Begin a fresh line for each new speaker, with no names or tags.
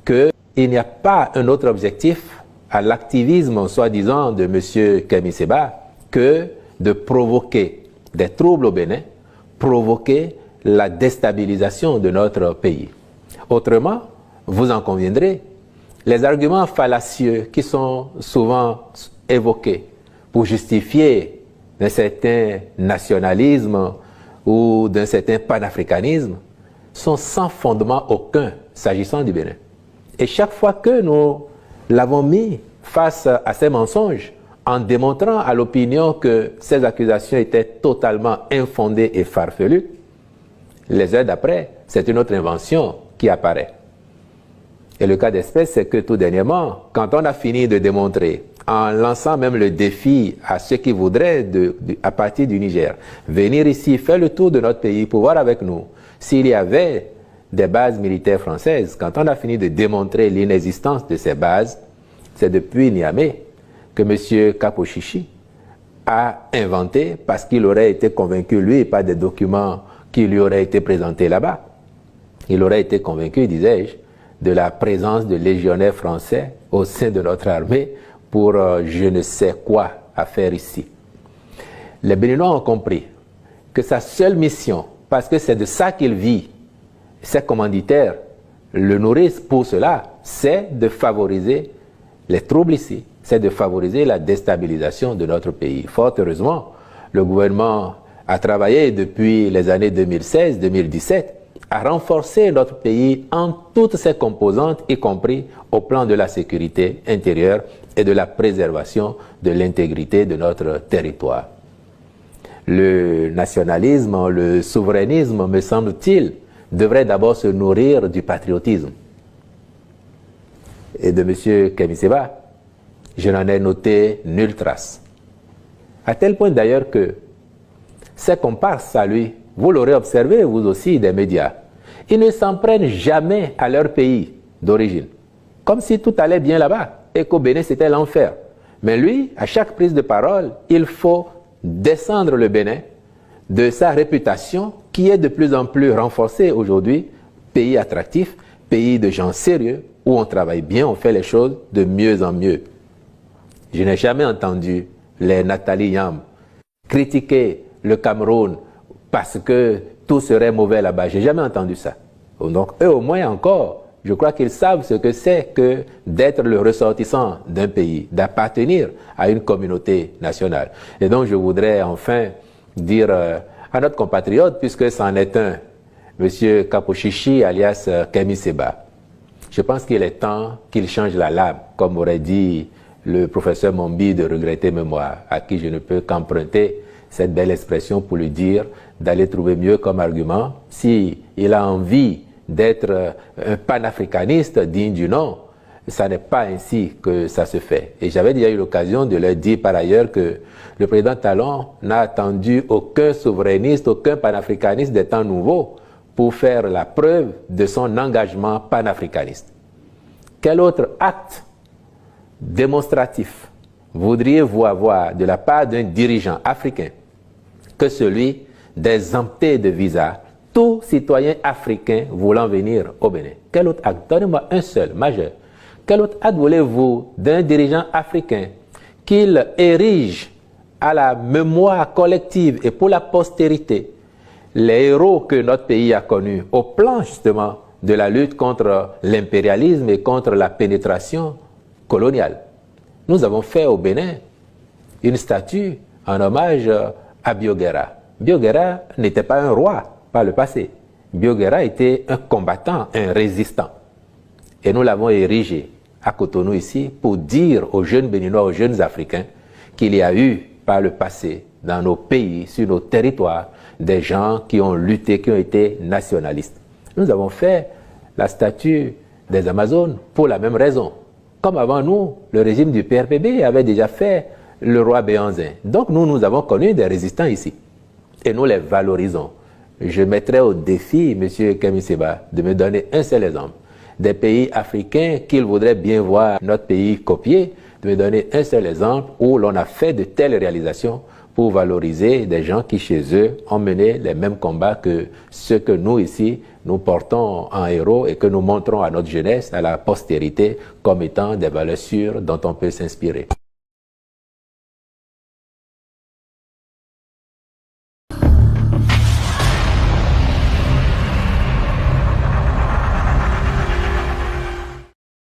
qu'il n'y a pas un autre objectif à l'activisme, soi-disant, de M. Kémy Séba que de provoquer des troubles au Bénin, provoquer la déstabilisation de notre pays. Autrement, vous en conviendrez, les arguments fallacieux qui sont souvent évoqués pour justifier d'un certain nationalisme ou d'un certain panafricanisme sont sans fondement aucun s'agissant du Bénin. Et chaque fois que nous l'avons mis face à ces mensonges, en démontrant à l'opinion que ces accusations étaient totalement infondées et farfelues, les heures d'après, c'est une autre invention qui apparaît. Et le cas d'espèce, c'est que tout dernièrement, quand on a fini de démontrer, en lançant même le défi à ceux qui voudraient, à partir du Niger, venir ici, faire le tour de notre pays pour voir avec nous s'il y avait des bases militaires françaises, quand on a fini de démontrer l'inexistence de ces bases, c'est depuis Niamey que M. Kapo-Chichi a inventé, parce qu'il aurait été convaincu, lui, par des documents qui lui auraient été présentés là-bas, il aurait été convaincu, disais-je, de la présence de légionnaires français au sein de notre armée pour je ne sais quoi à faire ici. Les Béninois ont compris que sa seule mission, parce que c'est de ça qu'il vit, ses commanditaires le nourrissent pour cela, c'est de favoriser les troubles ici, c'est de favoriser la déstabilisation de notre pays. Fort heureusement, le gouvernement a travaillé depuis les années 2016-2017 à renforcer notre pays en toutes ses composantes, y compris au plan de la sécurité intérieure et de la préservation de l'intégrité de notre territoire. Le nationalisme, le souverainisme, me semble-t-il, devrait d'abord se nourrir du patriotisme. Et de M. Kémy Séba, je n'en ai noté nulle trace. À tel point d'ailleurs que ses comparses à lui, vous l'aurez observé vous aussi des médias, ils ne s'en prennent jamais à leur pays d'origine, comme si tout allait bien là-bas et qu'au Bénin c'était l'enfer. Mais lui, à chaque prise de parole, il faut descendre le Bénin de sa réputation qui est de plus en plus renforcée aujourd'hui, pays attractif, pays de gens sérieux, où on travaille bien, on fait les choses de mieux en mieux. Je n'ai jamais entendu les Nathalie Yam critiquer le Cameroun parce que tout serait mauvais là-bas. Je n'ai jamais entendu ça. Donc eux au moins encore, je crois qu'ils savent ce que c'est que d'être le ressortissant d'un pays, d'appartenir à une communauté nationale. Et donc je voudrais enfin dire à notre compatriote, puisque c'en est un, M. Kapo-Chichi alias Kémy Séba, je pense qu'il est temps qu'il change la lame, comme aurait dit le professeur Mombi de regretter mémoire, à qui je ne peux qu'emprunter cette belle expression pour lui dire d'aller trouver mieux comme argument. Si il a envie d'être un panafricaniste digne du nom, ça n'est pas ainsi que ça se fait. Et j'avais déjà eu l'occasion de leur dire par ailleurs que le président Talon n'a attendu aucun souverainiste, aucun panafricaniste des temps nouveaux pour faire la preuve de son engagement panafricaniste. Quel autre acte démonstratif voudriez-vous avoir de la part d'un dirigeant africain que celui d'exempter de visa tout citoyen africain voulant venir au Bénin? Quel autre acte? Donnez-moi un seul, majeur. Quel autre acte voulez-vous d'un dirigeant africain qu'il érige à la mémoire collective et pour la postérité les héros que notre pays a connus au plan justement de la lutte contre l'impérialisme et contre la pénétration coloniale? Nous avons fait au Bénin une statue en hommage à Bioguera. Bioguera n'était pas un roi par le passé. Bioguera était un combattant, un résistant. Et nous l'avons érigé à Cotonou ici pour dire aux jeunes Béninois, aux jeunes Africains qu'il y a eu par le passé dans nos pays, sur nos territoires, des gens qui ont lutté, qui ont été nationalistes. Nous avons fait la statue des Amazones pour la même raison. Comme avant nous, le régime du PRPB avait déjà fait le roi Béhanzin. Donc nous avons connu des résistants ici. Et nous les valorisons. Je mettrai au défi, M. Kémy Séba, de me donner un seul exemple. Des pays africains qu'il voudrait bien voir notre pays copier, de me donner un seul exemple où l'on a fait de telles réalisations pour valoriser des gens qui, chez eux, ont mené les mêmes combats que ceux que nous, ici, nous portons en héros et que nous montrons à notre jeunesse, à la postérité, comme étant des valeurs sûres dont on peut s'inspirer.